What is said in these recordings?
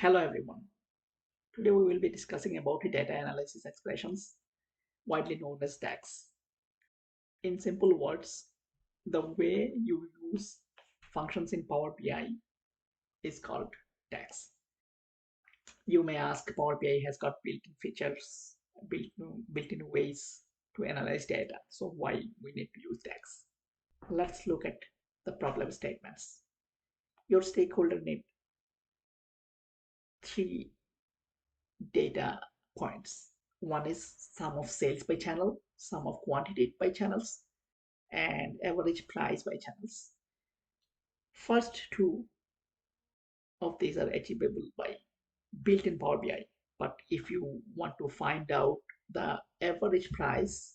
Hello everyone. Today we will be discussing about data analysis expressions, widely known as DAX. In simple words, the way you use functions in Power BI is called DAX. You may ask, Power BI has got built-in features, built-in ways to analyze data. So why we need to use DAX? Let's look at the problem statements. Your stakeholder need three data points. One is sum of sales by channel, sum of quantity by channels, and average price by channels. First two of these are achievable by built-in Power BI. But if you want to find out the average price,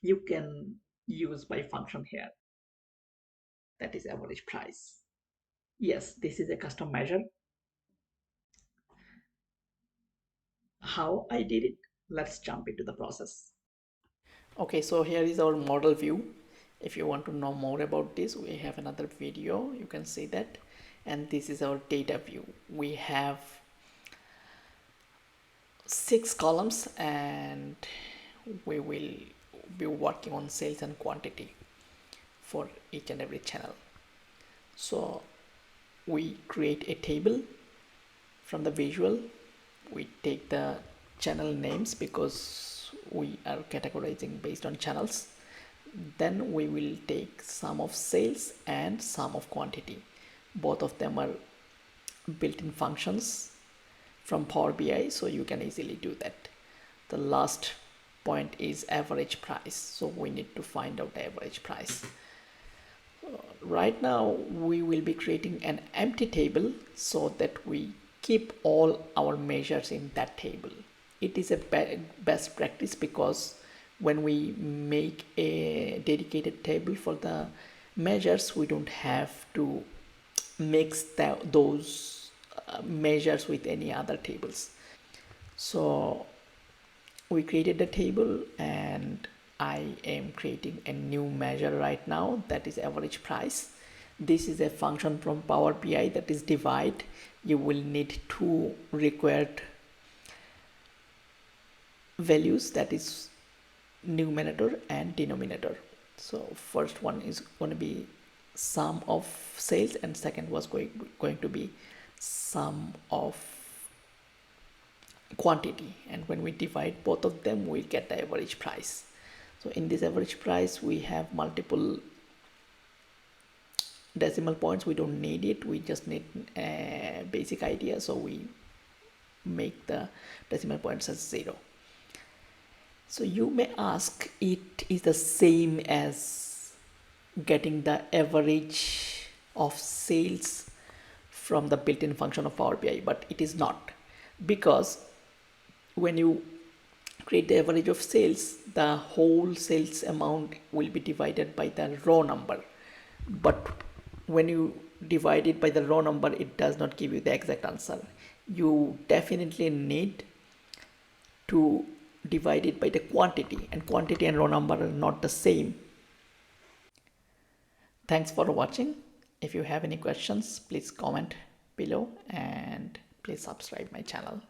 you can use by function here. That is average price. Yes, this is a custom measure. How I did it? Let's jump into the process. Okay, so here is our model view. If you want to know more about this, we have another video, you can see that. And this is our data view. We have 6 columns and we will be working on sales and quantity for each and every channel. So we create a table from the visual. We take the channel names because we are categorizing based on channels. Then we will take sum of sales and sum of quantity. Both of them are built-in functions from Power BI, so you can easily do that. The last point is average price, so we need to find out the average price. Right now we will be creating an empty table so that we keep all our measures in that table. It is a best practice because when we make a dedicated table for the measures, we don't have to mix those measures with any other tables. So we created the table and I am creating a new measure right now, that is average price. This is a function from Power BI, that is divide. You will need two required values, that is numerator and denominator. So first one is going to be sum of sales and second was going to be sum of quantity, and when we divide both of them we get the average price. So in this average price we have multiple decimal points. We don't need it, we just need a basic idea, so we make the decimal points as 0. So you may ask, it is the same as getting the average of sales from the built-in function of Power BI, but it is not, because when you create the average of sales, the whole sales amount will be divided by the row number, but when you divide it by the row number, it does not give you the exact answer. You definitely need to divide it by the quantity, and quantity and row number are not the same. Thanks for watching. If you have any questions, please comment below and please subscribe my channel.